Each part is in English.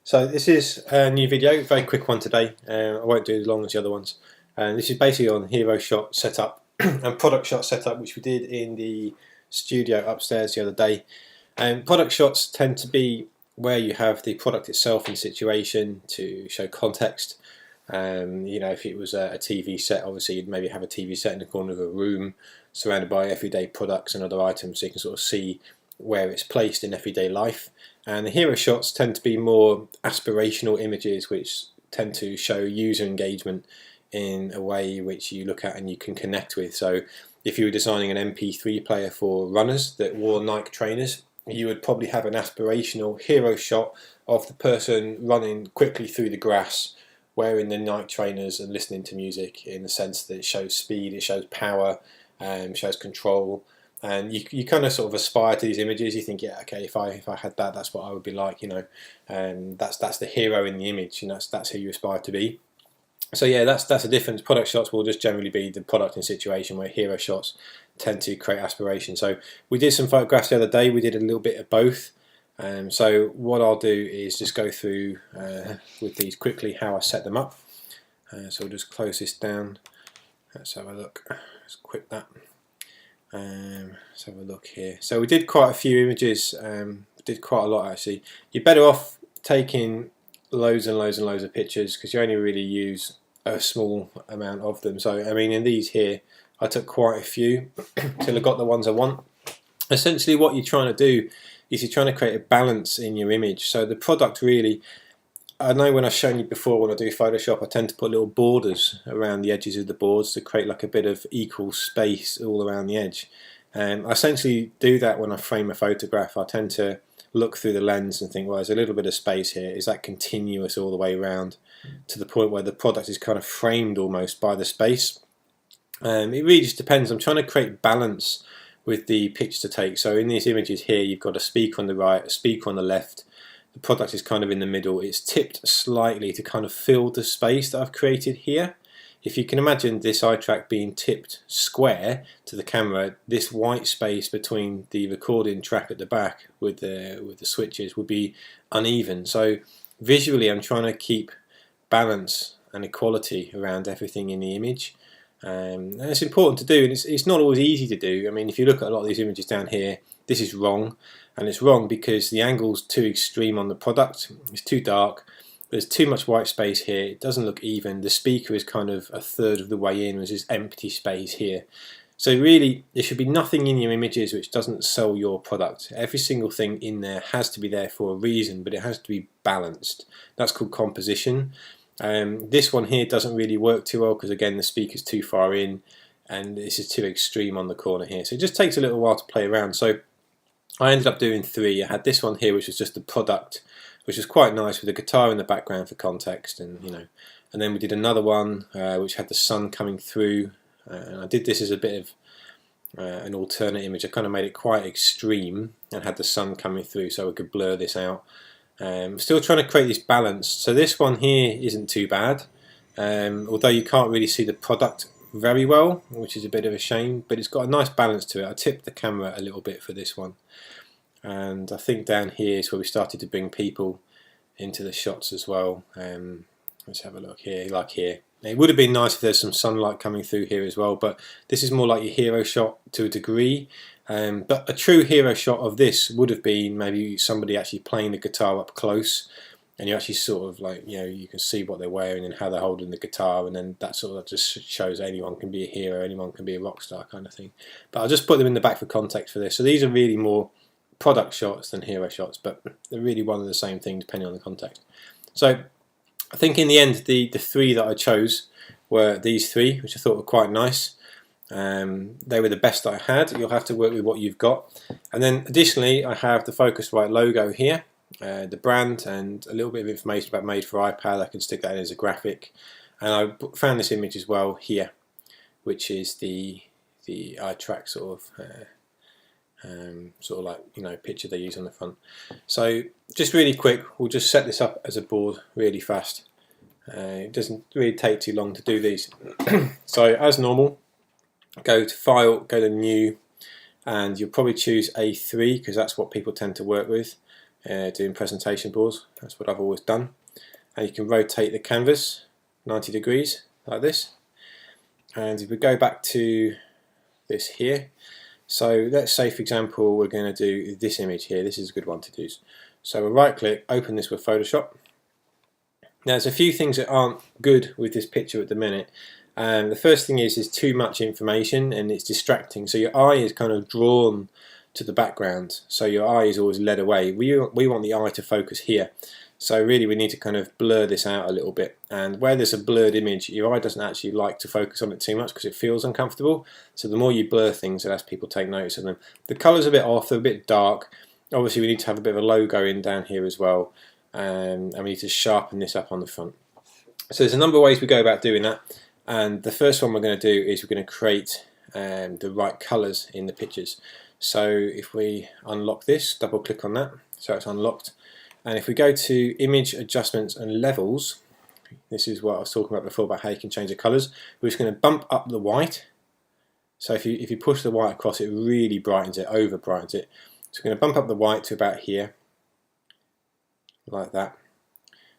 So this is a new video, very quick one today. I won't do as long as the other ones. This is basically on hero shot setup and product shot setup, which we did in the studio upstairs the other day. Product shots tend to be where you have the product itself in situation to show context. If it was a TV set, obviously you'd maybe have a TV set in the corner of a room surrounded by everyday products and other items, so you can sort of see where it's placed in everyday life. And the hero shots tend to be more aspirational images which tend to show user engagement in a way which you look at and you can connect with. So if you were designing an MP3 player for runners that wore Nike trainers, you would probably have an aspirational hero shot of the person running quickly through the grass wearing the Nike trainers and listening to music, in the sense that it shows speed, it shows power, shows control. And you kind of sort of aspire to these images. You think, yeah, okay, if I had that, that's what I would be like, that's the hero in the image, that's who you aspire to be. So yeah, that's a difference. Product shots will just generally be the product in situation, where hero shots tend to create aspiration. So we did some photographs the other day. We did a little bit of both. So what I'll do is just go through with these quickly how I set them up. So we'll just close this down. Let's have a look. Let's quit that. Let's have a look here. So we did quite a few images, did quite a lot actually. You're better off taking loads and loads and loads of pictures, because you only really use a small amount of them. So I mean, in these here I took quite a few till I got the ones I want. Essentially what you're trying to do is you're trying to create a balance in your image. So the product really, I know when I've shown you before, when I do Photoshop, I tend to put little borders around the edges of the boards to create like a bit of equal space all around the edge. I essentially do that when I frame a photograph. I tend to look through the lens and think, well, there's a little bit of space here. Is that continuous all the way around to the point where the product is kind of framed almost by the space? It really just depends. I'm trying to create balance with the picture to take. So in these images here, you've got a speaker on the right, a speaker on the left. The product is kind of in the middle. It's tipped slightly to kind of fill the space that I've created here. If you can imagine this eye track being tipped square to the camera, this white space between the recording track at the back with the switches would be uneven. So visually I'm trying to keep balance and equality around everything in the image. And it's important to do, and it's not always easy to do. I mean, if you look at a lot of these images down here, this is wrong. And it's wrong because the angle's too extreme on the product. It's too dark. There's too much white space here. It doesn't look even. The speaker is kind of a third of the way in. There's this empty space here. So really, there should be nothing in your images which doesn't sell your product. Every single thing in there has to be there for a reason, but it has to be balanced. That's called composition. This one here doesn't really work too well because, again, the speaker's too far in and this is too extreme on the corner here. So it just takes a little while to play around. So I ended up doing three. I had this one here, which was just the product, which was quite nice with a guitar in the background for context, and then we did another one which had the sun coming through. And I did this as a bit of an alternate image. I kind of made it quite extreme and had the sun coming through so we could blur this out. Still trying to create this balance. So this one here isn't too bad, although you can't really see the product very well, which is a bit of a shame, but it's got a nice balance to it. I tipped the camera a little bit for this one, and I think down here is where we started to bring people into the shots as well. Let's have a look here, like here. It would have been nice if there's some sunlight coming through here as well, but this is more like your hero shot to a degree. But a true hero shot of this would have been maybe somebody actually playing the guitar up close, and you actually sort of like, you can see what they're wearing and how they're holding the guitar, and then that sort of just shows anyone can be a hero, anyone can be a rock star kind of thing. But I'll just put them in the back for context for this. So these are really more product shots than hero shots, but they're really one and the same thing depending on the context. So I think in the end the three that I chose were these three, which I thought were quite nice. They were the best that I had. You'll have to work with what you've got. And then additionally I have the Focusrite logo here, the brand, and a little bit of information about Made for iPad. I can stick that in as a graphic. And I found this image as well here, which is the eye track sort of like picture they use on the front. So just really quick, we'll just set this up as a board really fast. It doesn't really take too long to do these. So as normal, go to File, go to New, and you'll probably choose A3 because that's what people tend to work with. doing presentation boards. That's what I've always done. And you can rotate the canvas 90 degrees like this. And if we go back to this here, so let's say for example we're going to do this image here. This is a good one to use. So we'll right click, open this with Photoshop. Now there's a few things that aren't good with this picture at the minute. The first thing is there's too much information and it's distracting. So your eye is kind of drawn to the background. So your eye is always led away. We want the eye to focus here. So really we need to kind of blur this out a little bit. And where there's a blurred image, your eye doesn't actually like to focus on it too much because it feels uncomfortable. So the more you blur things, the less people take notice of them. The colour's a bit off, they're a bit dark. Obviously we need to have a bit of a logo in down here as well. And we need to sharpen this up on the front. So there's a number of ways we go about doing that. And the first one we're going to do is we're going to create the right colours in the pictures. So if we unlock this, double click on that, so it's unlocked. And if we go to Image Adjustments and Levels, this is what I was talking about before about how you can change the colours. We're just going to bump up the white. So if you push the white across, it really brightens it, over brightens it. So we're going to bump up the white to about here, like that.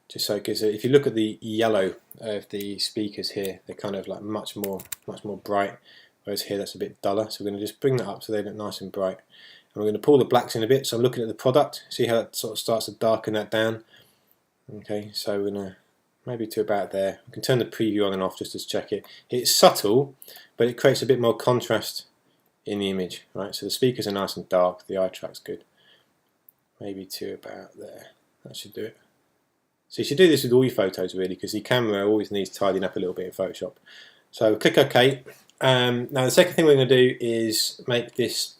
Just so it gives it, if you look at the yellow of the speakers here, they're kind of like much more bright, whereas here that's a bit duller. So we're going to just bring that up so they look nice and bright. And we're going to pull the blacks in a bit. So I'm looking at the product, see how that sort of starts to darken that down. Okay, so we're going to maybe to about there. We can turn the preview on and off just to check it. It's subtle, but it creates a bit more contrast in the image, right? So the speakers are nice and dark, the eye track's good. Maybe to about there. That should do it. So you should do this with all your photos really, because the camera always needs tidying up a little bit in Photoshop. So click OK. Now the second thing we're going to do is make this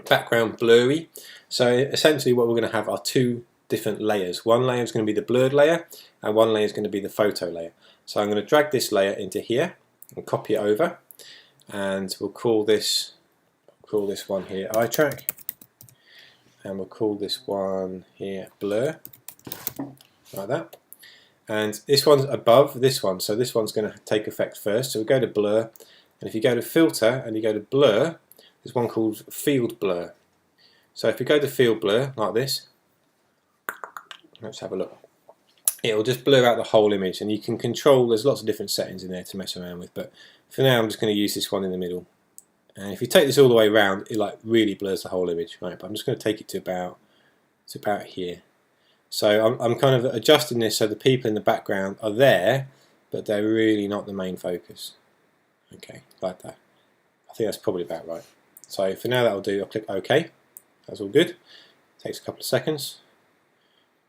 background blurry. So essentially what we're going to have are two different layers. One layer is going to be the blurred layer and one layer is going to be the photo layer. So I'm going to drag this layer into here and copy it over, and we'll call this one here eye track, and we'll call this one here blur, like that. And this one's above this one, so this one's going to take effect first. So we go to blur, and if you go to filter and you go to blur, there's one called field blur. So if we go to field blur like this, let's have a look. It'll just blur out the whole image, and you can control, there's lots of different settings in there to mess around with, but for now I'm just going to use this one in the middle. And if you take this all the way around, it like really blurs the whole image, right? But I'm just going to take it to about here. So I'm kind of adjusting this so the people in the background are there, but they're really not the main focus. Okay, like that. I think that's probably about right. So for now that'll do. I'll click OK. That's all good. Takes a couple of seconds.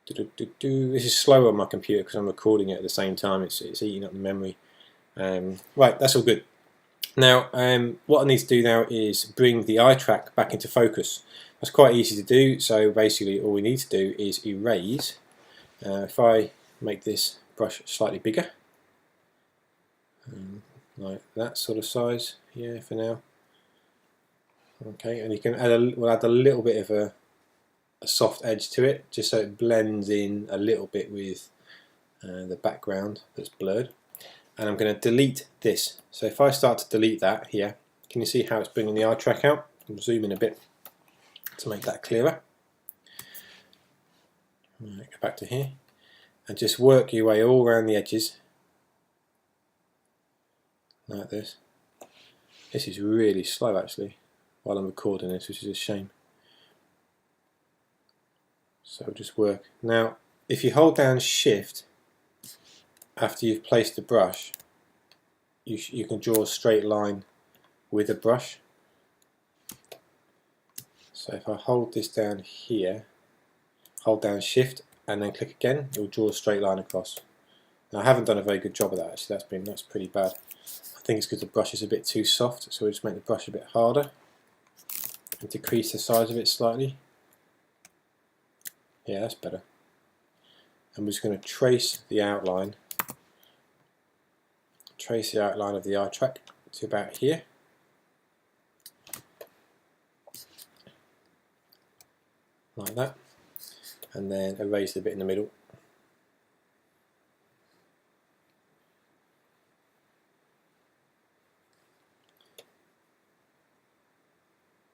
This is slower on my computer because I'm recording it at the same time. It's eating up the memory. Right, that's all good. Now, what I need to do now is bring the eye track back into focus. That's quite easy to do. So basically, all we need to do is erase. If I make this brush slightly bigger, like that sort of size, yeah, for now. Okay, and you can we'll add a little bit of a soft edge to it, just so it blends in a little bit with the background that's blurred. And I'm going to delete this. So if I start to delete that here, can you see how it's bringing the eye track out? I'll zoom in a bit to make that clearer. Right, go back to here and just work your way all around the edges like this. This is really slow actually while I'm recording this, which is a shame. So just work. Now if you hold down Shift after you've placed the brush, you can draw a straight line with a brush. So if I hold this down here, hold down Shift and then click again, it will draw a straight line across. Now I haven't done a very good job of that actually, that's pretty bad. I think it's because the brush is a bit too soft, so we'll just make the brush a bit harder and decrease the size of it slightly. Yeah, that's better. And we're just going to trace the outline of the eye track to about here. Like that. And then erase the bit in the middle.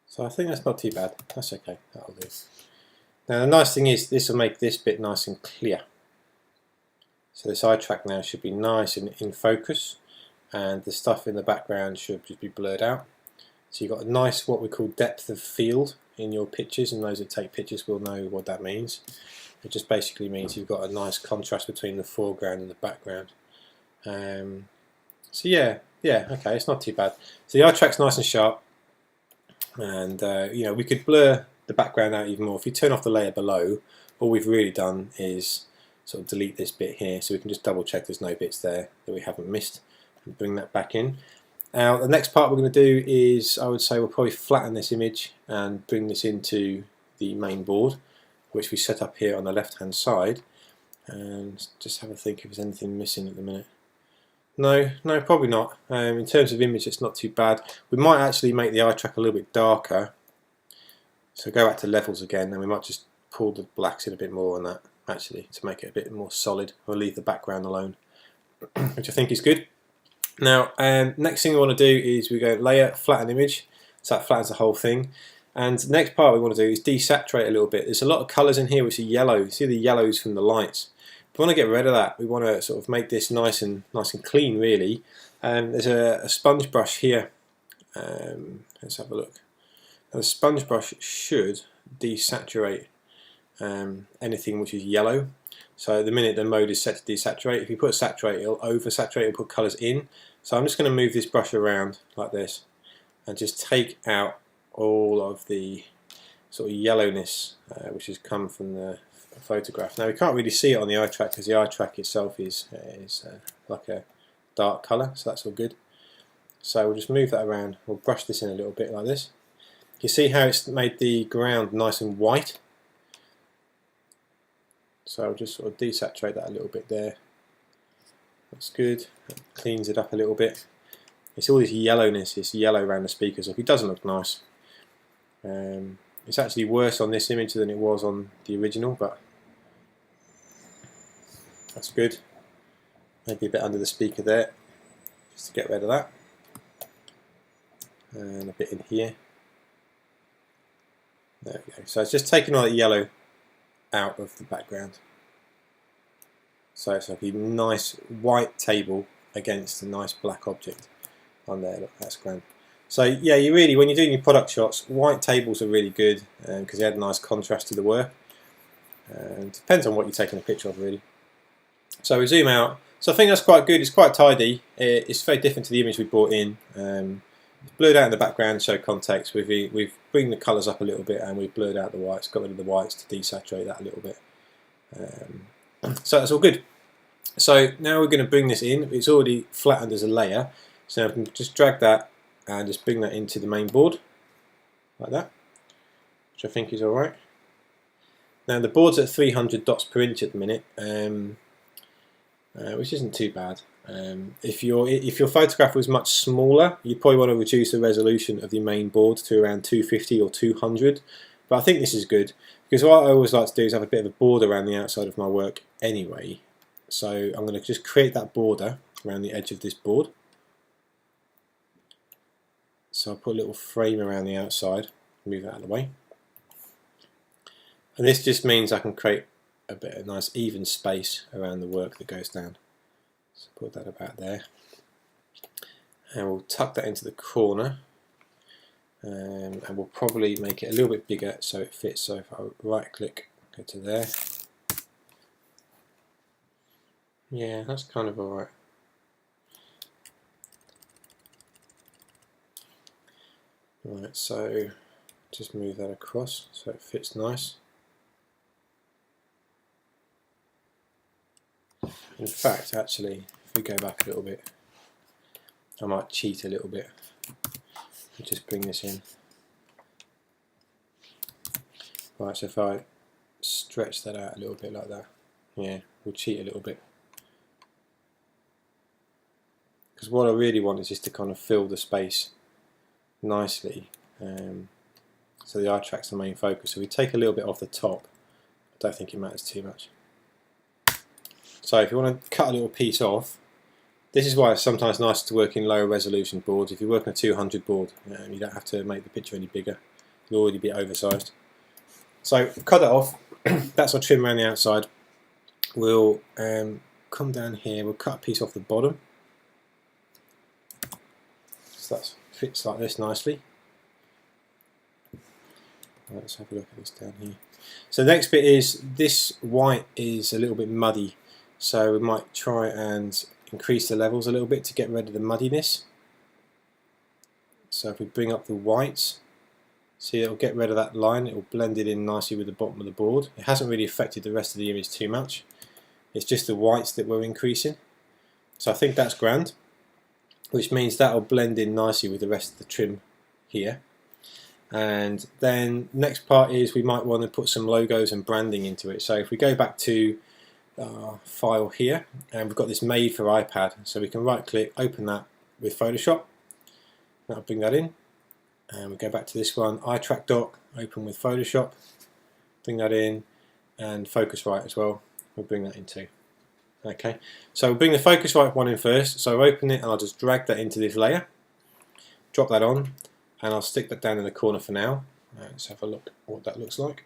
So I think that's not too bad. That's okay, that'll do. Now the nice thing is this will make this bit nice and clear. So this eye track now should be nice and in focus, and the stuff in the background should just be blurred out. So you've got a nice, what we call depth of field in your pictures, and those that take pictures will know what that means. It just basically means you've got a nice contrast between the foreground and the background. So yeah, okay, it's not too bad. So the eye track's nice and sharp, and you know, we could blur the background out even more. If you turn off the layer below, all we've really done is sort of delete this bit here, so we can just double check there's no bits there that we haven't missed and bring that back in. Now the next part we're going to do is, I would say we'll probably flatten this image and bring this into the main board, which we set up here on the left hand side, and just have a think if there's anything missing at the minute. No, probably not. In terms of image, it's not too bad. We might actually make the eye track a little bit darker, so go back to levels again, and we might just pull the blacks in a bit more on that actually to make it a bit more solid. We'll leave the background alone, which I think is good. Now, next thing we want to do is we go layer, flatten image, so that flattens the whole thing. And the next part we want to do is desaturate a little bit. There's a lot of colours in here which are yellow. You see the yellows from the lights. If we want to get rid of that, we want to sort of make this nice and clean, really. There's a sponge brush here. Let's have a look. Now, the sponge brush should desaturate anything which is yellow. So the minute the mode is set to desaturate, if you put saturate, it'll oversaturate and put colours in. So I'm just going to move this brush around like this and just take out all of the sort of yellowness which has come from the photograph. Now we can't really see it on the eye track because the eye track itself is like a dark colour, so that's all good. So we'll just move that around. We'll brush this in a little bit like this. You see how it's made the ground nice and white? So I'll just sort of desaturate that a little bit there. That's good. That cleans it up a little bit. It's all this yellowness, it's yellow around the speakers. It doesn't look nice. It's actually worse on this image than it was on the original, but that's good. Maybe a bit under the speaker there, just to get rid of that. And a bit in here. There we go. So it's just taking all that yellow out of the background. So it's like a nice white table against a nice black object on there. Look, that's grand. So yeah, you really, when you're doing your product shots, white tables are really good because they add a nice contrast to the work. Depends on what you're taking a picture of, really. So we zoom out. So I think that's quite good. It's quite tidy. It's very different to the image we brought in. It's blurred out in the background, show context. We've bring the colours up a little bit, and we've blurred out the whites, got rid of the whites to desaturate that a little bit. So that's all good. So now we're going to bring this in. It's already flattened as a layer, so I can just drag that and just bring that into the main board like that, which I think is all right. Now the board's at 300 dots per inch at the minute, which isn't too bad. If your photograph was much smaller, you probably want to reduce the resolution of the main board to around 250 or 200. But I think this is good because what I always like to do is have a bit of a border around the outside of my work anyway. So I'm going to just create that border around the edge of this board. So I'll put a little frame around the outside, move that out of the way. And this just means I can create a bit of nice even space around the work that goes down. So put that about there. And we'll tuck that into the corner. And we'll probably make it a little bit bigger so it fits. So if I right click, go to there. Yeah, that's kind of alright. Right, so just move that across so it fits nice. In fact, actually, if we go back a little bit, I might cheat a little bit and just bring this in. Right, so if I stretch that out a little bit like that, yeah, we'll cheat a little bit. Because what I really want is just to kind of fill the space nicely, so the eye track's the main focus. So we take a little bit off the top. I don't think it matters too much. So if you want to cut a little piece off, this is why it's sometimes nice to work in lower resolution boards. If you work on a 200 board, you don't have to make the picture any bigger. It'll already be oversized. So cut that off. That's our trim around the outside. We'll come down here, we'll cut a piece off the bottom. So that fits like this nicely. Let's have a look at this down here. So the next bit is, this white is a little bit muddy, so we might try and increase the levels a little bit to get rid of the muddiness. So if we bring up the whites, see, it'll get rid of that line, it will blend it in nicely with the bottom of the board. It hasn't really affected the rest of the image too much. It's just the whites that we're increasing. So I think that's grand, which means that will blend in nicely with the rest of the trim here. And then next part is, we might want to put some logos and branding into it. So if we go back to our file here, and we've got this made for iPad, so we can right click, open that with Photoshop. That'll bring that in. And we go back to this one, iTrack doc, open with Photoshop, bring that in, and Focusrite as well, we'll bring that in too. Okay, so we'll bring the Focusrite one in first, so I'll open it and I'll just drag that into this layer, drop that on, and I'll stick that down in the corner for now. Let's have a look at what that looks like.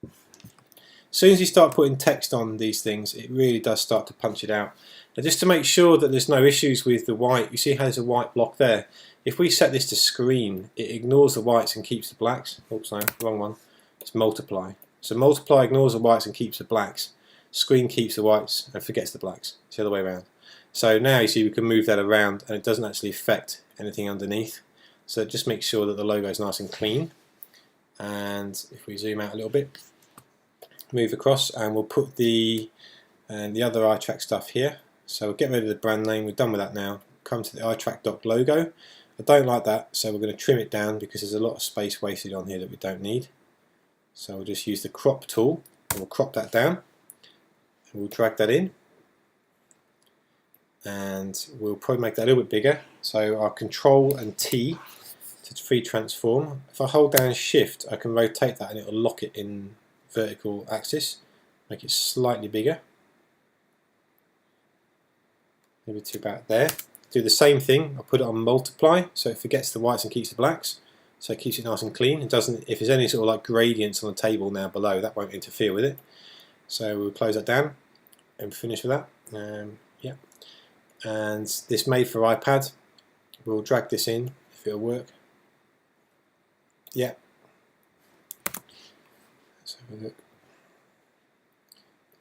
As soon as you start putting text on these things, it really does start to punch it out. Now, just to make sure that there's no issues with the white, you see how there's a white block there? If we set this to screen, it ignores the whites and keeps the blacks. Oops, no, wrong one. It's multiply. So multiply ignores the whites and keeps the blacks. Screen keeps the whites and forgets the blacks. It's the other way around. So now you see we can move that around and it doesn't actually affect anything underneath. So just make sure that the logo is nice and clean. And if we zoom out a little bit, move across, and we'll put the other iTrack stuff here. So we'll get rid of the brand name, we're done with that now. Come to the iTrack doc logo. I don't like that, so we're going to trim it down because there's a lot of space wasted on here that we don't need. So we'll just use the crop tool and we'll crop that down. And we'll drag that in. And we'll probably make that a little bit bigger. So our Control and T to free transform. If I hold down Shift, I can rotate that and it will lock it in vertical axis. Make it slightly bigger. Maybe to about there. Do the same thing. I'll put it on multiply, so it forgets the whites and keeps the blacks. So it keeps it nice and clean. It doesn't. If there's any sort of like gradients on the table now below, that won't interfere with it. So we'll close that down and finish with that. Yeah. And this made for iPad. We'll drag this in if it'll work. Yeah. Let's have a look.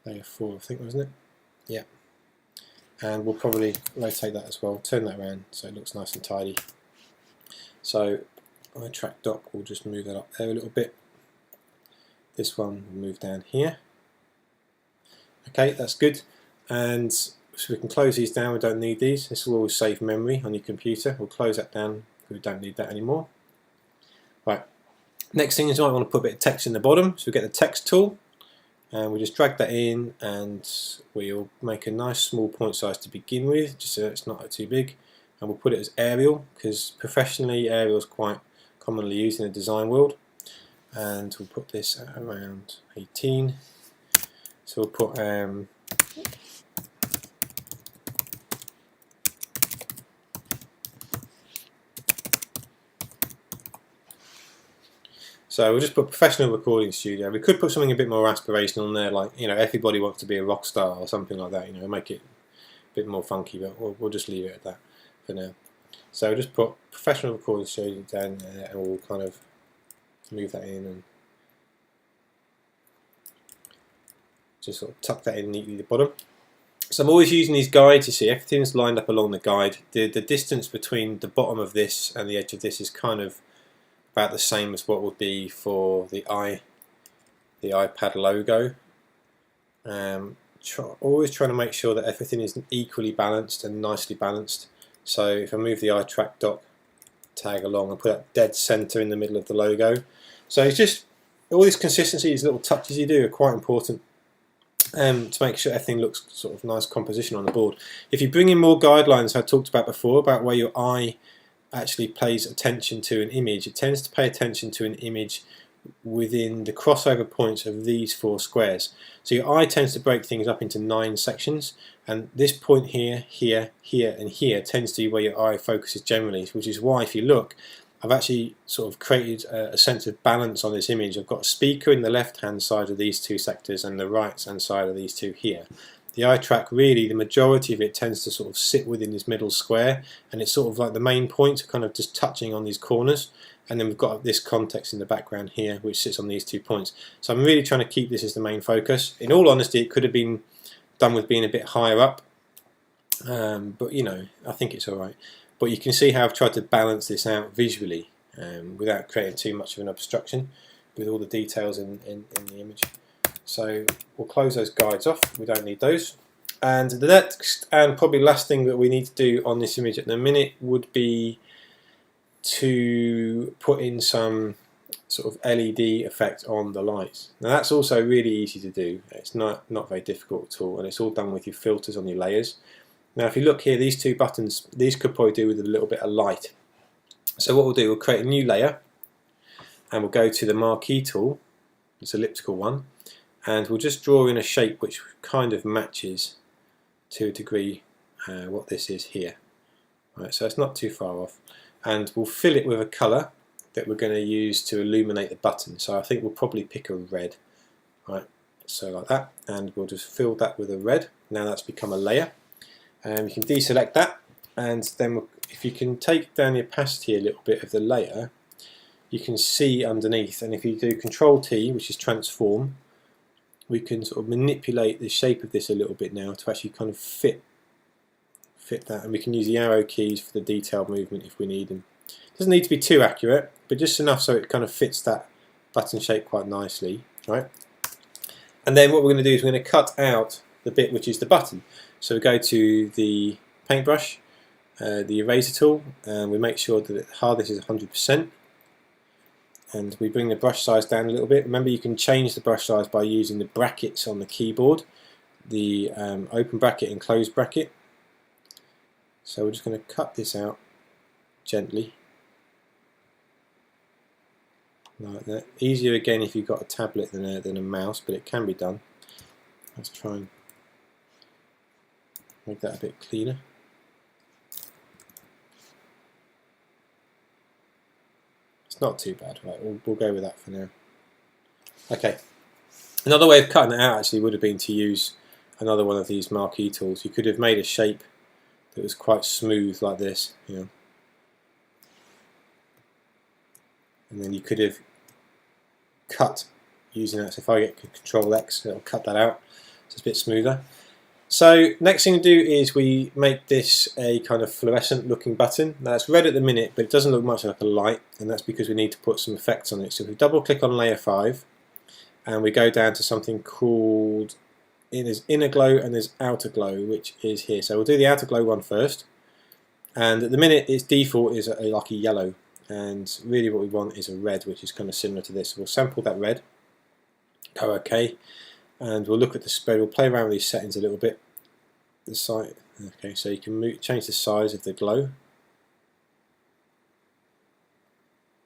Layer 4, I think, wasn't it? Yeah. And we'll probably rotate that as well, turn that around so it looks nice and tidy. So iTrack doc, we'll just move that up there a little bit. This one will move down here. Okay, that's good. And so we can close these down, we don't need these. This will always save memory on your computer. We'll close that down, we don't need that anymore. Right, next thing is you might want to put a bit of text in the bottom. So we get the text tool. And we just drag that in, and we'll make a nice small point size to begin with, just so it's not too big. And we'll put it as Arial, because professionally Arial is quite commonly used in the design world. And we'll put this at around 18. So we'll put so we'll just put professional recording studio. We could put something a bit more aspirational in there, like, you know, everybody wants to be a rock star or something like that. You know, make it a bit more funky, but we'll just leave it at that for now. So we'll just put professional recording studio down there, and we'll kind of move that in and just sort of tuck that in neatly at the bottom. So I'm always using these guides. You see, everything's lined up along the guide. The distance between the bottom of this and the edge of this is kind of about the same as what would be for the iPad logo. Always trying to make sure that everything is equally balanced and nicely balanced. So if I move the iTrack doc tag along and put that dead center in the middle of the logo. So it's just all this consistency, these little touches you do are quite important to make sure everything looks sort of nice composition on the board. If you bring in more guidelines I talked about before about where your eye actually pays attention to an image, it tends to pay attention to an image within the crossover points of these 4 squares. So your eye tends to break things up into 9 sections, and this point here, here, here and here tends to be where your eye focuses generally, which is why if you look, I've actually sort of created a sense of balance on this image. I've got a speaker in the left hand side of these two sectors and the right hand side of these two here. The eye track, really, the majority of it tends to sort of sit within this middle square, and it's sort of like the main points are kind of just touching on these corners, and then we've got this context in the background here which sits on these 2 points. So I'm really trying to keep this as the main focus. In all honesty, it could have been done with being a bit higher up, but you know, I think it's alright. But you can see how I've tried to balance this out visually without creating too much of an obstruction with all the details in the image. So we'll close those guides off, we don't need those. And the next and probably last thing that we need to do on this image at the minute would be to put in some sort of LED effect on the lights. Now that's also really easy to do, it's not very difficult at all, and it's all done with your filters on your layers. Now if you look here, these 2 buttons, these could probably do with a little bit of light. So what we'll do, we'll create a new layer and we'll go to the marquee tool, this elliptical one, and we'll just draw in a shape which kind of matches to a degree what this is here. Right, so it's not too far off, and we'll fill it with a colour that we're going to use to illuminate the button. So I think we'll probably pick a red, right? So like that, and we'll just fill that with a red. Now that's become a layer, and you can deselect that, and then if you can take down the opacity a little bit of the layer, you can see underneath. And if you do Control T, which is transform, we can sort of manipulate the shape of this a little bit now to actually kind of fit that, and we can use the arrow keys for the detailed movement if we need them. It doesn't need to be too accurate, but just enough so it kind of fits that button shape quite nicely, right? And then what we're going to do is we're going to cut out the bit which is the button. So we go to the paintbrush, the eraser tool, and we make sure that the hardness is 100%. And we bring the brush size down a little bit. Remember, you can change the brush size by using the brackets on the keyboard, the open bracket and close bracket. So we're just going to cut this out gently, like that. Easier again if you've got a tablet than a mouse, but it can be done. Let's try and make that a bit cleaner. Not too bad, right? We'll go with that for now. Okay. Another way of cutting it out actually would have been to use another one of these marquee tools. You could have made a shape that was quite smooth like this, you know. And then you could have cut using that. So if I get Control X, it'll cut that out. So it's a bit smoother. So next thing to do is we make this a kind of fluorescent looking button. Now it's red at the minute, but it doesn't look much like a light, and that's because we need to put some effects on it. So if we double click on layer 5 and we go down to something called, there's inner glow and there's outer glow, which is here. So we'll do the outer glow one first, and at the minute its default is like a yellow, and really what we want is a red, which is kind of similar to this. So we'll sample that red, go OK. And we'll look at the spread. We'll play around with these settings a little bit. The site, okay, so you can change the size of the glow.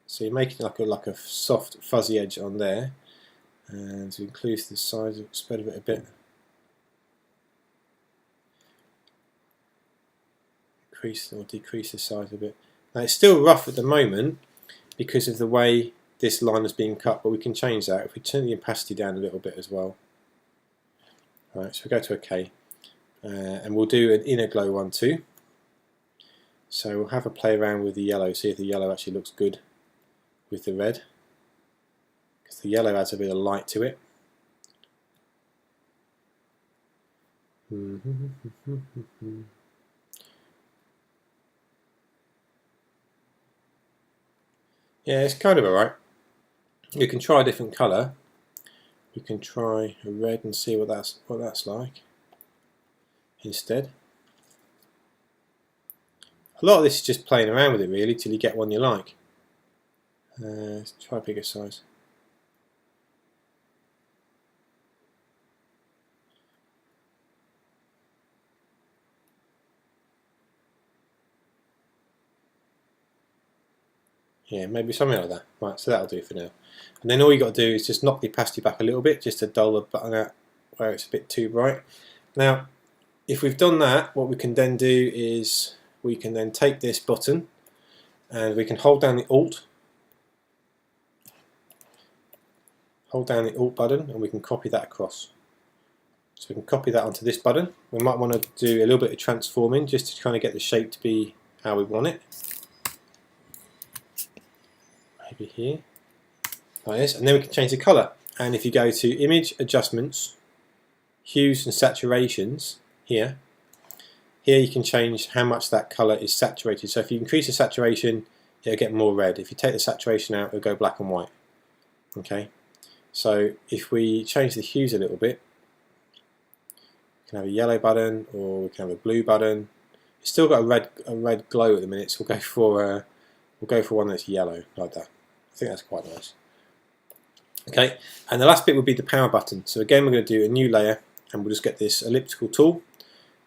So you're making like a soft fuzzy edge on there, and to increase the size of spread of it a bit. Increase or decrease the size a bit. Now it's still rough at the moment because of the way this line has been cut, but we can change that if we turn the opacity down a little bit as well. Alright, so we go to OK, and we'll do an inner glow one too. So we'll have a play around with the yellow, see if the yellow actually looks good with the red, because the yellow adds a bit of light to it. Yeah, it's kind of alright. You can try a different colour. You can try a red and see what that's like instead. A lot of this is just playing around with it really till you get one you like. Let's try a bigger size. Yeah, maybe something like that. Right, so that'll do for now. And then all you got to do is just knock the opacity back a little bit, just to dull the button out where it's a bit too bright. Now, if we've done that, what we can then do is we can then take this button and we can hold down the Alt button, and we can copy that across. So we can copy that onto this button. We might want to do a little bit of transforming just to kind of get the shape to be how we want it. Maybe here, like this, and then we can change the colour. And if you go to Image Adjustments, Hues and Saturations, here you can change how much that colour is saturated. So if you increase the saturation, it'll get more red. If you take the saturation out, it'll go black and white. Okay, so if we change the hues a little bit, we can have a yellow button, or we can have a blue button. It's still got a red glow at the minute, so we'll go for one that's yellow, like that. I think that's quite nice. Okay, and the last bit would be the power button. So again, we're going to do a new layer, and we'll just get this elliptical tool,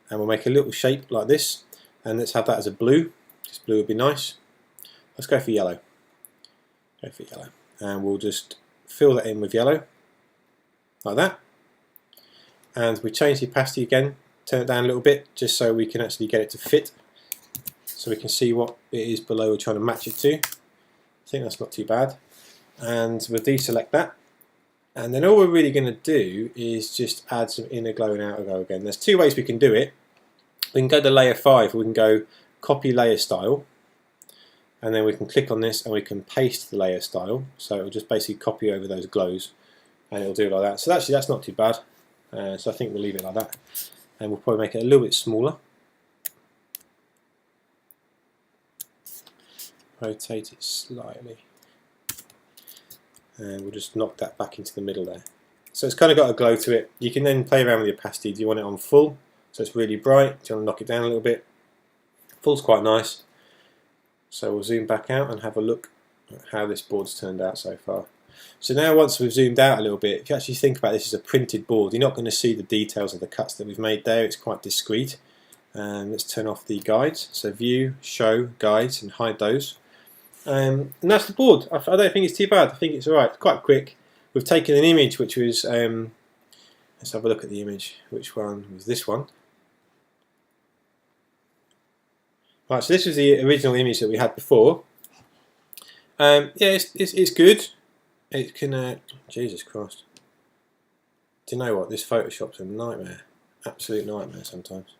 and we'll make a little shape like this, and let's have that as a blue. This blue would be nice. Let's go for yellow. Go for yellow, and we'll just fill that in with yellow, like that. And we change the opacity again, turn it down a little bit, just so we can actually get it to fit, so we can see what it is below we're trying to match it to. I think that's not too bad. And we'll deselect that, and then all we're really going to do is just add some inner glow and outer glow again. There's two ways we can do it. We can go to layer 5, we can go copy layer style, and then we can click on this and we can paste the layer style, so it'll just basically copy over those glows, and it'll do it like that. So actually that's not too bad, so I think we'll leave it like that, and we'll probably make it a little bit smaller. Rotate it slightly, and we'll just knock that back into the middle there. So it's kind of got a glow to it. You can then play around with the opacity. Do you want it on full, so it's really bright? Do you want to knock it down a little bit? Full's quite nice. So we'll zoom back out and have a look at how this board's turned out so far. So now once we've zoomed out a little bit, if you actually think about this as a printed board, you're not going to see the details of the cuts that we've made there. It's quite discreet. And let's turn off the guides. So View, Show, Guides, and hide those. And that's the board. I don't think it's too bad. I think it's alright. It's quite quick. We've taken an image which was, let's have a look at the image. Which one was this one? Right, so this was the original image that we had before. Yeah, it's good. It can, Jesus Christ. Do you know what? This Photoshop's a nightmare. Absolute nightmare sometimes.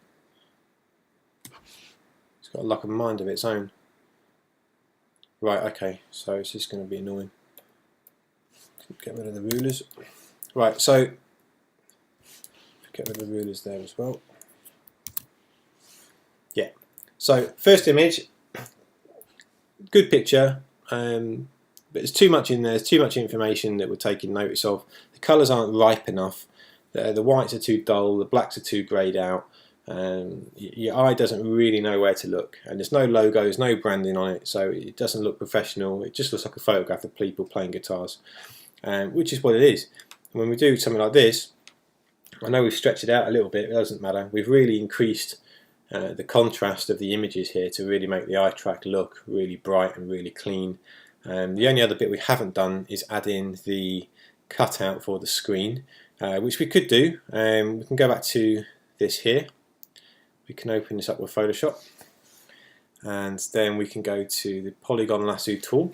It's got like a mind of its own. Right, okay, so it's just going to be annoying. Get rid of the rulers. Right, so get rid of the rulers there as well. Yeah. So first image, good picture, but there's too much in there. There's too much information that we're taking notice of. The colours aren't ripe enough. The whites are too dull. The blacks are too greyed out. Your eye doesn't really know where to look, and there's no logos, no branding on it, so it doesn't look professional. It just looks like a photograph of people playing guitars, which is what it is. And when we do something like this, I know we've stretched it out a little bit, it doesn't matter. We've really increased the contrast of the images here to really make the eye track look really bright and really clean. The only other bit we haven't done is add in the cutout for the screen, which we could do. We can go back to this here. We can open this up with Photoshop, and then we can go to the polygon lasso tool,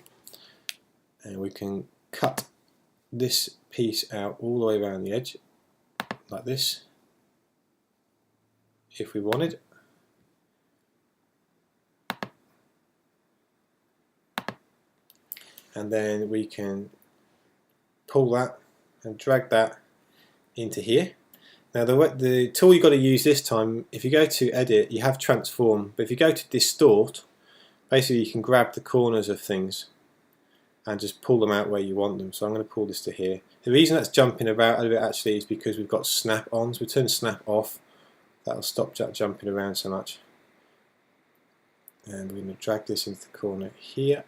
and we can cut this piece out all the way around the edge like this if we wanted. And then we can pull that and drag that into here. Now the tool you've got to use this time, if you go to Edit, you have Transform, but if you go to Distort, basically you can grab the corners of things and just pull them out where you want them. So I'm going to pull this to here. The reason that's jumping about a little bit actually is because we've got snap-ons. We turn snap off, that'll stop that jumping around so much. And we're going to drag this into the corner here.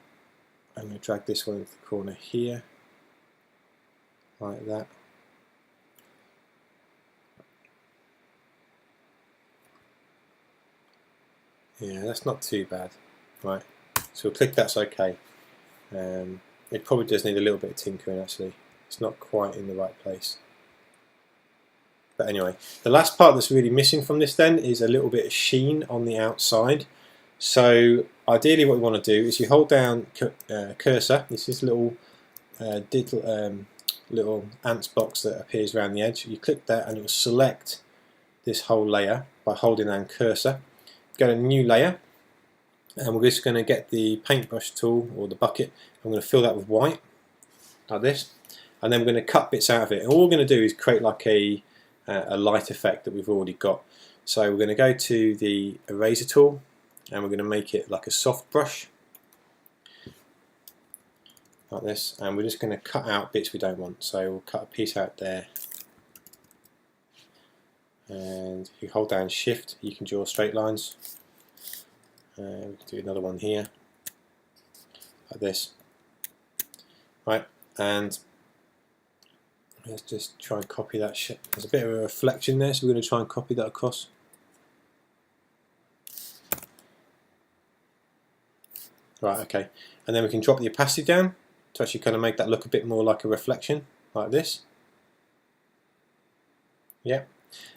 I'm going to drag this one into the corner here, like that. Yeah, that's not too bad. Right, so we'll click that's OK. It probably does need a little bit of tinkering actually. It's not quite in the right place. But anyway, the last part that's really missing from this then is a little bit of sheen on the outside. So ideally what we want to do is you hold down cursor. This is a little ants box that appears around the edge. You click that and it will select this whole layer by holding down cursor. Go to new layer, and we're just going to get the paintbrush tool or the bucket. I'm going to fill that with white like this, and then we're going to cut bits out of it, and all we're going to do is create like a light effect that we've already got. So we're going to go to the eraser tool and we're going to make it like a soft brush like this, and we're just going to cut out bits we don't want. So we'll cut a piece out there, and if you hold down shift you can draw straight lines. We can do another one here like this, right, and let's just try and copy that shit. There's a bit of a reflection there, so we're going to try and copy that across. Right, okay, and then we can drop the opacity down to actually kind of make that look a bit more like a reflection, like this. Yeah,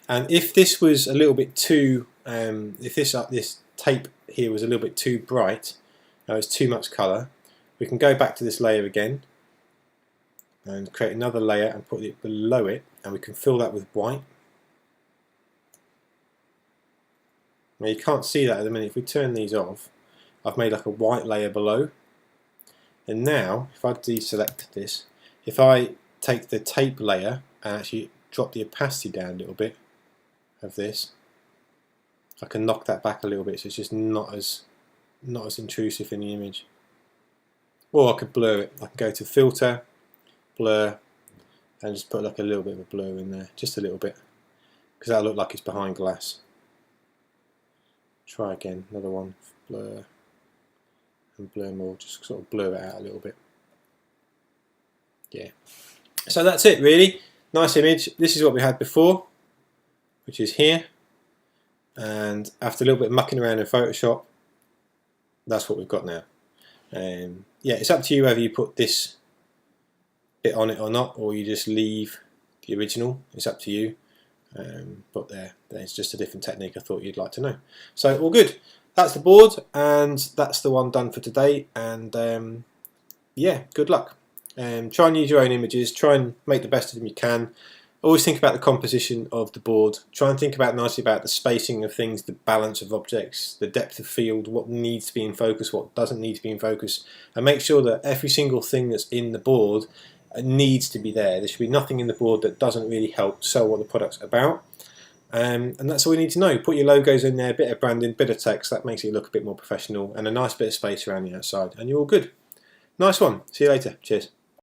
and if this was a little bit too, if this tape here was a little bit too bright, now it's too much colour, we can go back to this layer again and create another layer and put it below it, and we can fill that with white. Now you can't see that at the minute. If we turn these off, I've made like a white layer below, and now if I deselect this, if I take the tape layer and actually drop the opacity down a little bit of this, I can knock that back a little bit so it's just not as intrusive in the image. Or I could blur it. I can go to filter, blur, and just put like a little bit of a blur in there, just a little bit, because that'll look like it's behind glass. Try again, another one, blur and blur more, just sort of blur it out a little bit. Yeah. So that's it really. Nice image. This is what we had before, which is here, and after a little bit of mucking around in Photoshop, that's what we've got now. Yeah, it's up to you whether you put this bit on it or not, or you just leave the original. It's up to you. But there's just a different technique I thought you'd like to know. So all good. That's the board, and that's the one done for today. And yeah, good luck. Try and use your own images. Try and make the best of them you can. Always think about the composition of the board. Try and think nicely about the spacing of things, the balance of objects, the depth of field, what needs to be in focus, what doesn't need to be in focus, and make sure that every single thing that's in the board needs to be there. There should be nothing in the board that doesn't really help sell what the product's about. And that's all you need to know. Put your logos in there, a bit of branding, bit of text, that makes it look a bit more professional, and a nice bit of space around the outside, and you're all good. Nice one. See you later. Cheers.